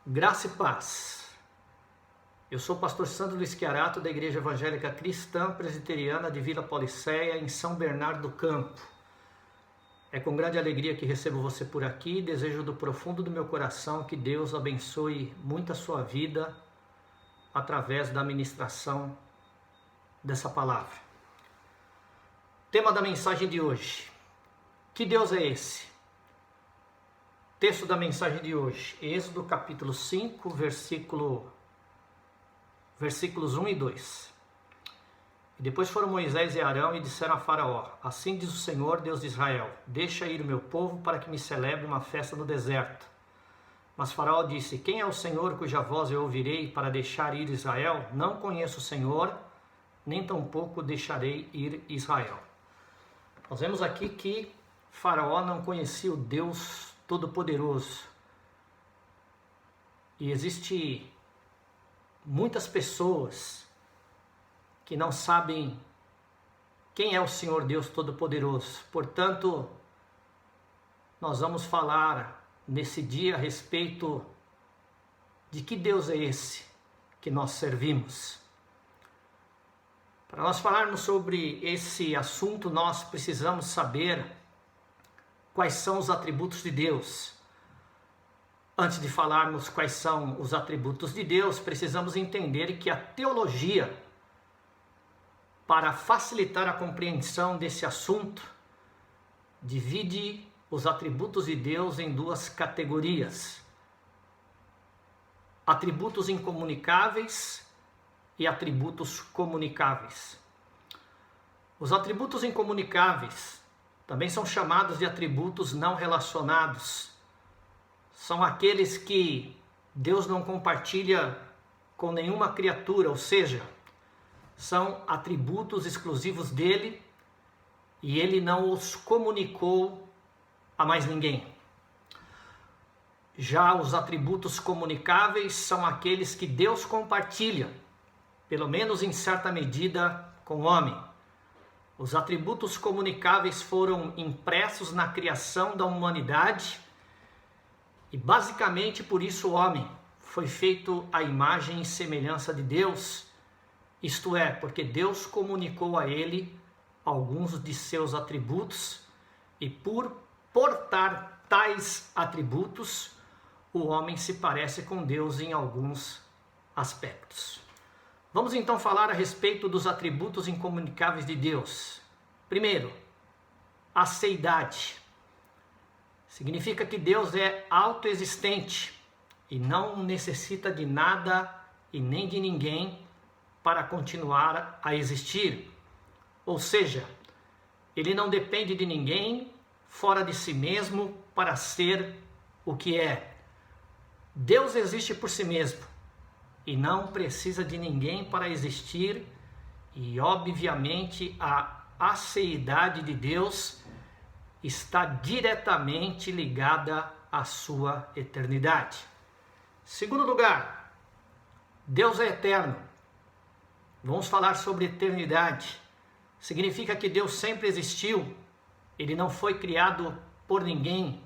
Graça e paz. Eu sou o pastor Sandro Luiz Chiarato, da Igreja Evangélica Cristã Presbiteriana de Vila Pauliceia, em São Bernardo do Campo. É com grande alegria que recebo você por aqui e desejo do profundo do meu coração que Deus abençoe muito a sua vida através da ministração dessa palavra. Tema da mensagem de hoje: que Deus é esse? Texto da mensagem de hoje, Êxodo capítulo 5, versículos 1 e 2. E depois foram Moisés e Arão e disseram a Faraó: assim diz o Senhor, Deus de Israel, deixa ir o meu povo para que me celebre uma festa no deserto. Mas Faraó disse: quem é o Senhor cuja voz eu ouvirei para deixar ir Israel? Não conheço o Senhor, nem tampouco deixarei ir Israel. Nós vemos aqui que Faraó não conhecia o Deus Todo-Poderoso. E existe muitas pessoas que não sabem quem é o Senhor Deus Todo-Poderoso. Portanto, nós vamos falar nesse dia a respeito de que Deus é esse que nós servimos. Para nós falarmos sobre esse assunto, nós precisamos saber quais são os atributos de Deus. Antes de falarmos quais são os atributos de Deus, precisamos entender que a teologia, para facilitar a compreensão desse assunto, divide os atributos de Deus em duas categorias: atributos incomunicáveis e atributos comunicáveis. Os atributos incomunicáveis também são chamados de atributos não relacionados. São aqueles que Deus não compartilha com nenhuma criatura, ou seja, são atributos exclusivos dele e ele não os comunicou a mais ninguém. Já os atributos comunicáveis são aqueles que Deus compartilha, pelo menos em certa medida, com o homem. Os atributos comunicáveis foram impressos na criação da humanidade e basicamente por isso o homem foi feito à imagem e semelhança de Deus, isto é, porque Deus comunicou a ele alguns de seus atributos e por portar tais atributos, o homem se parece com Deus em alguns aspectos. Vamos então falar a respeito dos atributos incomunicáveis de Deus. Primeiro, a seidade. Significa que Deus é autoexistente e não necessita de nada e nem de ninguém para continuar a existir. Ou seja, ele não depende de ninguém fora de si mesmo para ser o que é. Deus existe por si mesmo e não precisa de ninguém para existir, e obviamente a aceidade de Deus está diretamente ligada à sua eternidade. Segundo lugar, Deus é eterno. Vamos falar sobre eternidade. Significa que Deus sempre existiu, ele não foi criado por ninguém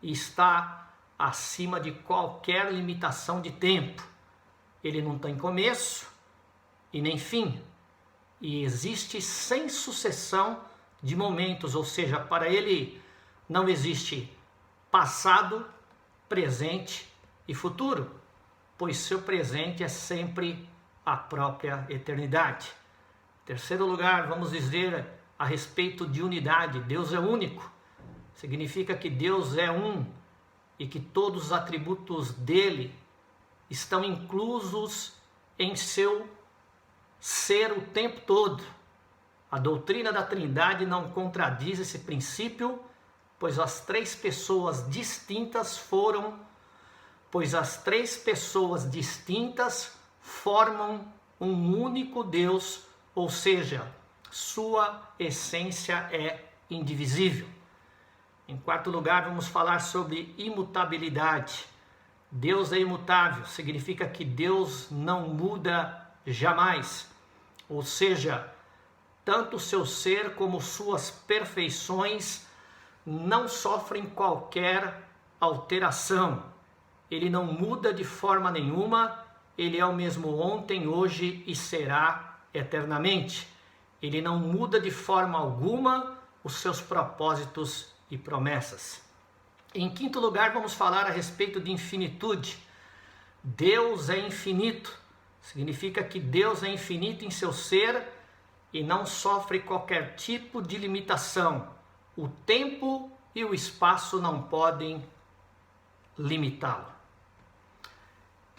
e está acima de qualquer limitação de tempo. Ele não tem começo e nem fim, e existe sem sucessão de momentos, ou seja, para ele não existe passado, presente e futuro, pois seu presente é sempre a própria eternidade. Terceiro lugar, vamos dizer a respeito de unidade. Deus é único, significa que Deus é um e que todos os atributos dele estão inclusos em seu ser o tempo todo. A doutrina da Trindade não contradiz esse princípio, pois as três pessoas distintas formam um único Deus, ou seja, sua essência é indivisível. Em quarto lugar, vamos falar sobre imutabilidade. Deus é imutável, significa que Deus não muda jamais, ou seja, tanto o seu ser como suas perfeições não sofrem qualquer alteração. ele não muda de forma nenhuma, ele é o mesmo ontem, hoje e será eternamente. Ele não muda de forma alguma os seus propósitos e promessas. Em quinto lugar, vamos falar a respeito de infinitude. Deus é infinito, significa que Deus é infinito em seu ser e não sofre qualquer tipo de limitação. O tempo e o espaço não podem limitá-lo.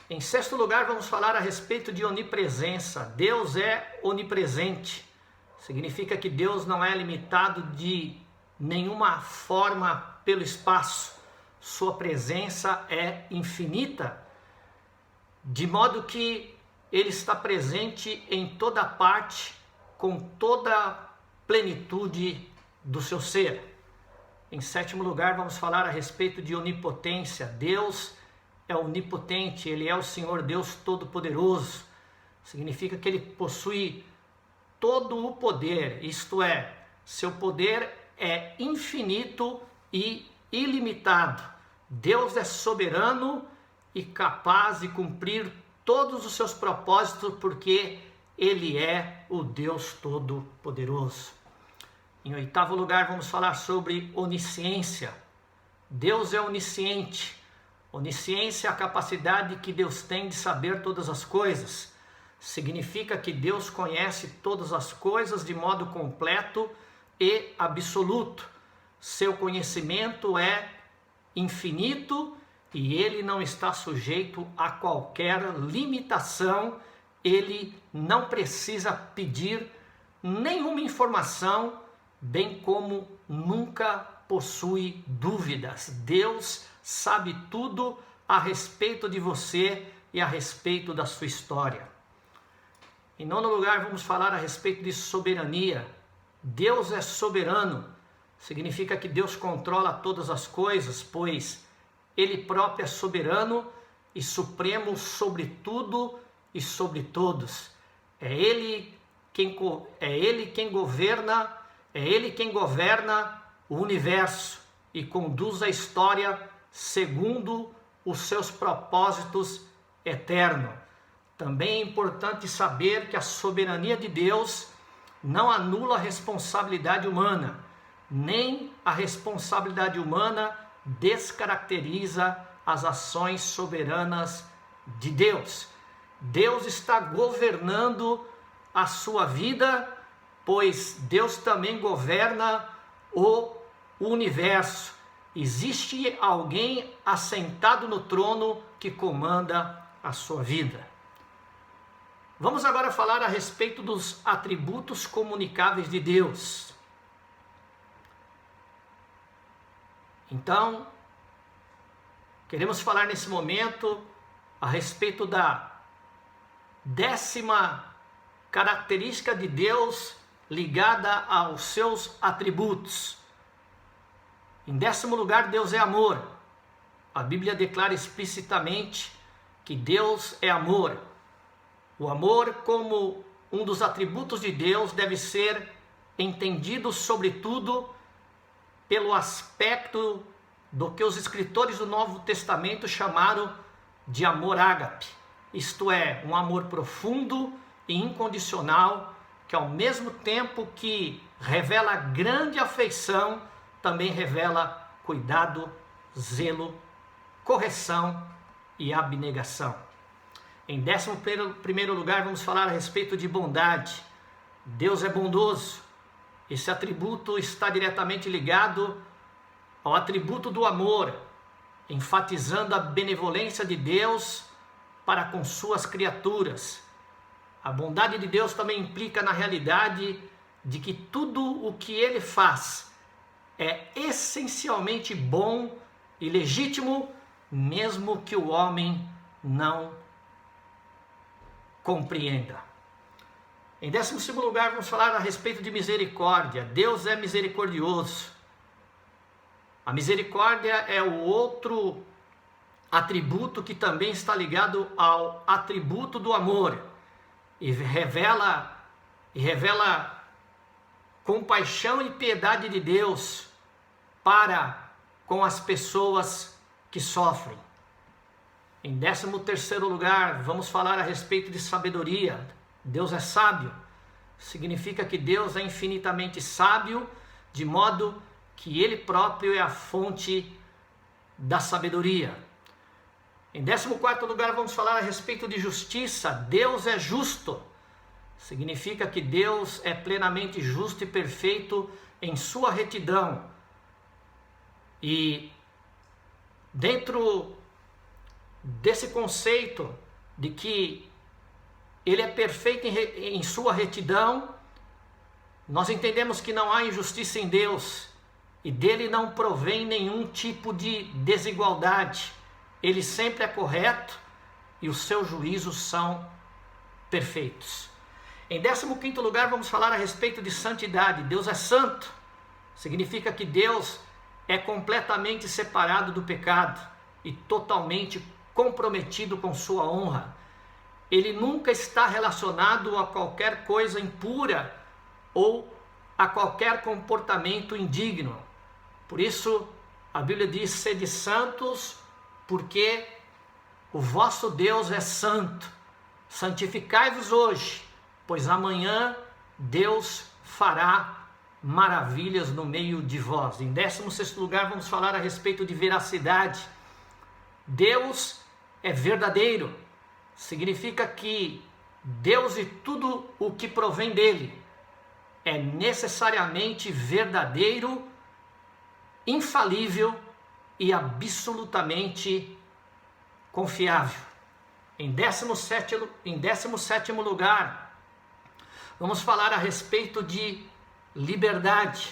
Em sexto lugar, vamos falar a respeito de onipresença. Deus é onipresente. Significa que Deus não é limitado de nenhuma forma pelo espaço. Sua presença é infinita, de modo que Ele está presente em toda parte, com toda a plenitude do seu ser. Em sétimo lugar, vamos falar a respeito de onipotência. Deus é onipotente, Ele é o Senhor Deus Todo-Poderoso. Significa que Ele possui todo o poder, isto é, seu poder é infinito e ilimitado. Deus é soberano e capaz de cumprir todos os seus propósitos, porque Ele é o Deus Todo-Poderoso. Em oitavo lugar, vamos falar sobre onisciência. Deus é onisciente. Onisciência é a capacidade que Deus tem de saber todas as coisas. Significa que Deus conhece todas as coisas de modo completo e absoluto. Seu conhecimento é infinito e Ele não está sujeito a qualquer limitação. Ele não precisa pedir nenhuma informação, bem como nunca possui dúvidas. Deus sabe tudo a respeito de você e a respeito da sua história. Em nono lugar, vamos falar a respeito de soberania. Deus é soberano. Significa que Deus controla todas as coisas, pois Ele próprio é soberano e supremo sobre tudo e sobre todos. É Ele quem governa o universo e conduz a história segundo os seus propósitos eternos. Também é importante saber que a soberania de Deus não anula a responsabilidade humana, nem a responsabilidade humana descaracteriza as ações soberanas de Deus. Deus está governando a sua vida, pois Deus também governa o universo. Existe alguém assentado no trono que comanda a sua vida. Vamos agora falar a respeito dos atributos comunicáveis de Deus. Então, queremos falar nesse momento a respeito da 10ª característica de Deus ligada aos seus atributos. Em 10º lugar, Deus é amor. A Bíblia declara explicitamente que Deus é amor. O amor, como um dos atributos de Deus, deve ser entendido sobretudo pelo aspecto do que os escritores do Novo Testamento chamaram de amor ágape. Isto é, um amor profundo e incondicional, que ao mesmo tempo que revela grande afeição, também revela cuidado, zelo, correção e abnegação. Em 11º lugar, vamos falar a respeito de bondade. Deus é bondoso. Esse atributo está diretamente ligado ao atributo do amor, enfatizando a benevolência de Deus para com suas criaturas. A bondade de Deus também implica na realidade de que tudo o que Ele faz é essencialmente bom e legítimo, mesmo que o homem não compreenda. Em 12º lugar, vamos falar a respeito de misericórdia. Deus é misericordioso. A misericórdia é o outro atributo que também está ligado ao atributo do amor e revela compaixão e piedade de Deus para com as pessoas que sofrem. Em 13º lugar, vamos falar a respeito de sabedoria. Deus é sábio. Significa que Deus é infinitamente sábio, de modo que Ele próprio é a fonte da sabedoria. Em 14º lugar, vamos falar a respeito de justiça. Deus é justo. Significa que Deus é plenamente justo e perfeito em sua retidão. E dentro desse conceito de que Ele é perfeito em sua retidão, nós entendemos que não há injustiça em Deus e dele não provém nenhum tipo de desigualdade. Ele sempre é correto e os seus juízos são perfeitos. Em 15º lugar, vamos falar a respeito de santidade. Deus é santo. Significa que Deus é completamente separado do pecado e totalmente comprometido com sua honra. Ele nunca está relacionado a qualquer coisa impura ou a qualquer comportamento indigno. Por isso, a Bíblia diz: sede santos, porque o vosso Deus é santo. Santificai-vos hoje, pois amanhã Deus fará maravilhas no meio de vós. Em 16º lugar, vamos falar a respeito de veracidade. Deus é verdadeiro. Significa que Deus e tudo o que provém dele é necessariamente verdadeiro, infalível e absolutamente confiável. Em 17º lugar, vamos falar a respeito de liberdade.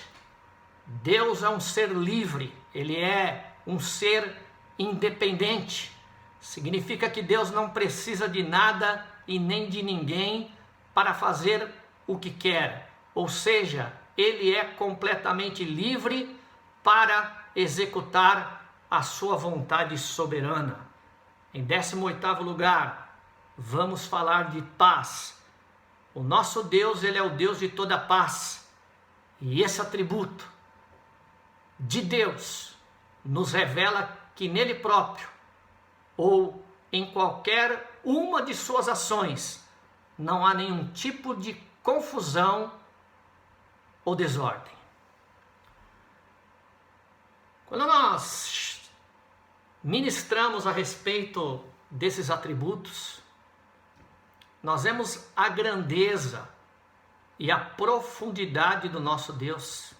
Deus é um ser livre, Ele é um ser independente. Significa que Deus não precisa de nada e nem de ninguém para fazer o que quer. Ou seja, Ele é completamente livre para executar a sua vontade soberana. Em 18º lugar, vamos falar de paz. O nosso Deus, Ele é o Deus de toda paz. E esse atributo de Deus nos revela que nele próprio, ou em qualquer uma de suas ações, não há nenhum tipo de confusão ou desordem. Quando nós ministramos a respeito desses atributos, nós vemos a grandeza e a profundidade do nosso Deus.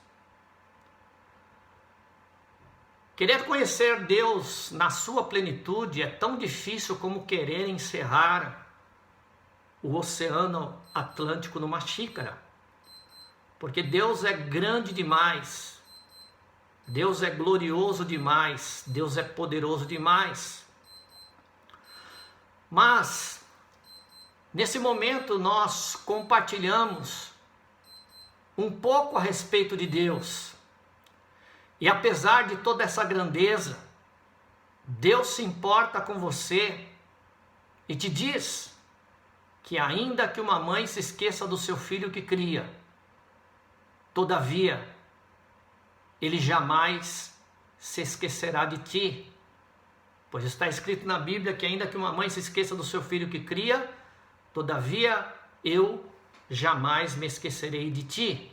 Querer conhecer Deus na sua plenitude é tão difícil como querer encerrar o Oceano Atlântico numa xícara. Porque Deus é grande demais, Deus é glorioso demais, Deus é poderoso demais. Mas, nesse momento, nós compartilhamos um pouco a respeito de Deus. E apesar de toda essa grandeza, Deus se importa com você e te diz que ainda que uma mãe se esqueça do seu filho que cria, todavia, Ele jamais se esquecerá de ti. Pois está escrito na Bíblia que ainda que uma mãe se esqueça do seu filho que cria, todavia eu jamais me esquecerei de ti.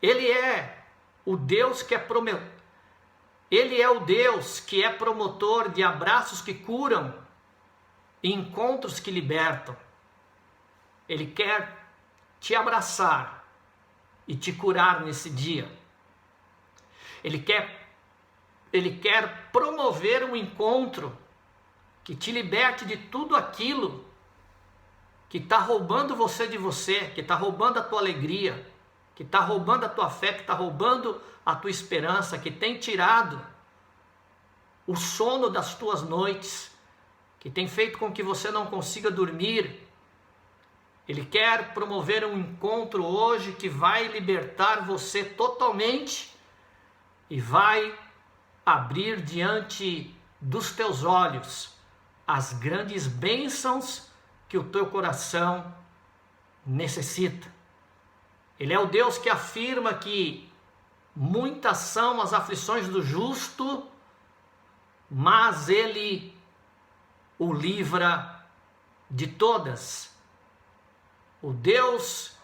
Ele é o Deus que Ele é o Deus que é promotor de abraços que curam e encontros que libertam. Ele quer te abraçar e te curar nesse dia. Ele quer promover um encontro que te liberte de tudo aquilo que está roubando você de você, que está roubando a tua alegria, que está roubando a tua fé, que está roubando a tua esperança, que tem tirado o sono das tuas noites, que tem feito com que você não consiga dormir. Ele quer promover um encontro hoje que vai libertar você totalmente e vai abrir diante dos teus olhos as grandes bênçãos que o teu coração necessita. Ele é o Deus que afirma que muitas são as aflições do justo, mas Ele o livra de todas. O Deus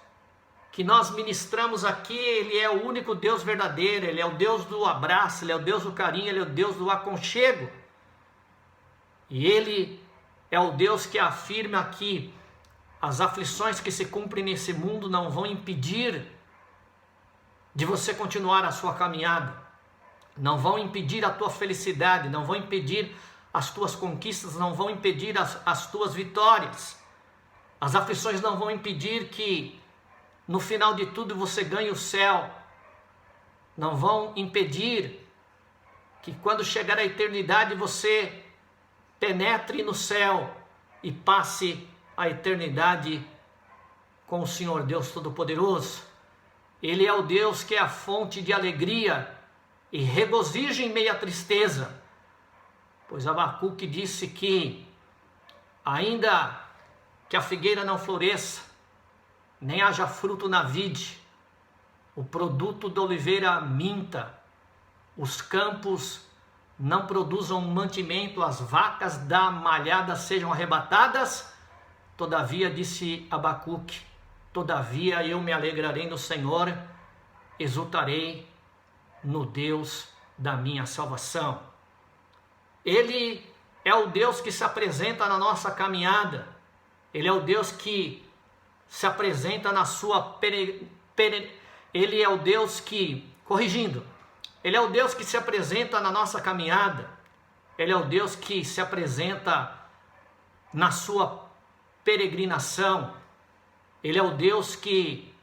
que nós ministramos aqui, Ele é o único Deus verdadeiro, Ele é o Deus do abraço, Ele é o Deus do carinho, Ele é o Deus do aconchego. E Ele é o Deus que afirma que as aflições que se cumprem nesse mundo não vão impedir de você continuar a sua caminhada, não vão impedir a tua felicidade, não vão impedir as tuas conquistas, não vão impedir as tuas vitórias. As aflições não vão impedir que no final de tudo você ganhe o céu, não vão impedir que quando chegar a eternidade você penetre no céu e passe a eternidade com o Senhor Deus Todo-Poderoso. Ele é o Deus que é a fonte de alegria e regozijo em meio à tristeza, pois Abacuque disse que ainda que a figueira não floresça, nem haja fruto na vide, o produto da oliveira minta, os campos não produzam mantimento, as vacas da malhada sejam arrebatadas, todavia, disse Abacuque, todavia eu me alegrarei no Senhor, exultarei no Deus da minha salvação. Ele é o Deus que se apresenta na nossa caminhada, Ele é o Deus que se apresenta na sua Ele é o Deus que, corrigindo, Ele é o Deus que se apresenta na nossa caminhada, Ele é o Deus que se apresenta na sua peregrinação, Ele é o Deus que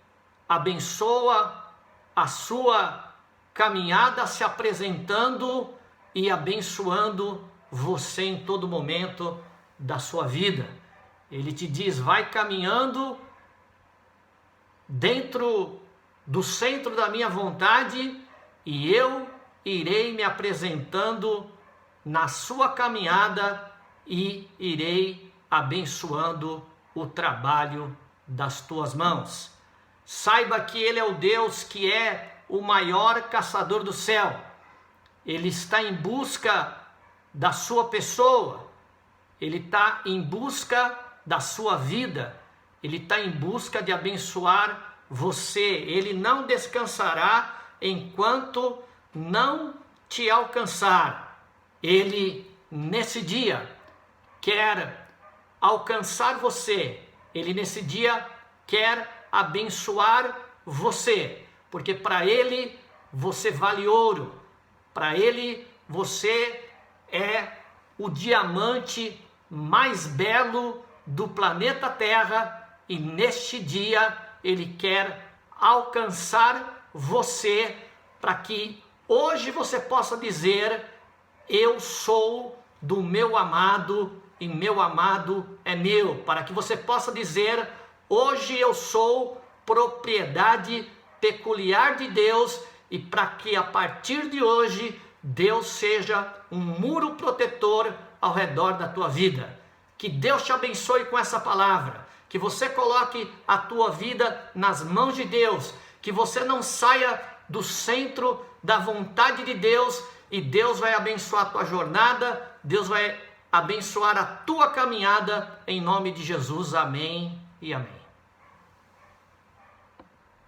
abençoa a sua caminhada se apresentando e abençoando você em todo momento da sua vida. Ele te diz, vai caminhando dentro do centro da minha vontade e eu irei me apresentando na sua caminhada e irei abençoando o trabalho das tuas mãos. Saiba que Ele é o Deus que é o maior caçador do céu. Ele está em busca da sua pessoa, Ele está em busca da sua vida, Ele está em busca de abençoar você. Ele não descansará enquanto não te alcançar. Ele, nesse dia, quer alcançar você. Ele, nesse dia, quer abençoar você, porque para Ele você vale ouro, para Ele você é o diamante mais belo do planeta Terra, e neste dia Ele quer alcançar você, para que hoje você possa dizer, eu sou do meu amado e meu amado é meu, para que você possa dizer, hoje eu sou propriedade peculiar de Deus, e para que a partir de hoje Deus seja um muro protetor ao redor da tua vida. Que Deus te abençoe com essa palavra, que você coloque a tua vida nas mãos de Deus, que você não saia do centro da vontade de Deus, e Deus vai abençoar a tua jornada, Deus vai abençoar a tua caminhada, em nome de Jesus, amém e amém.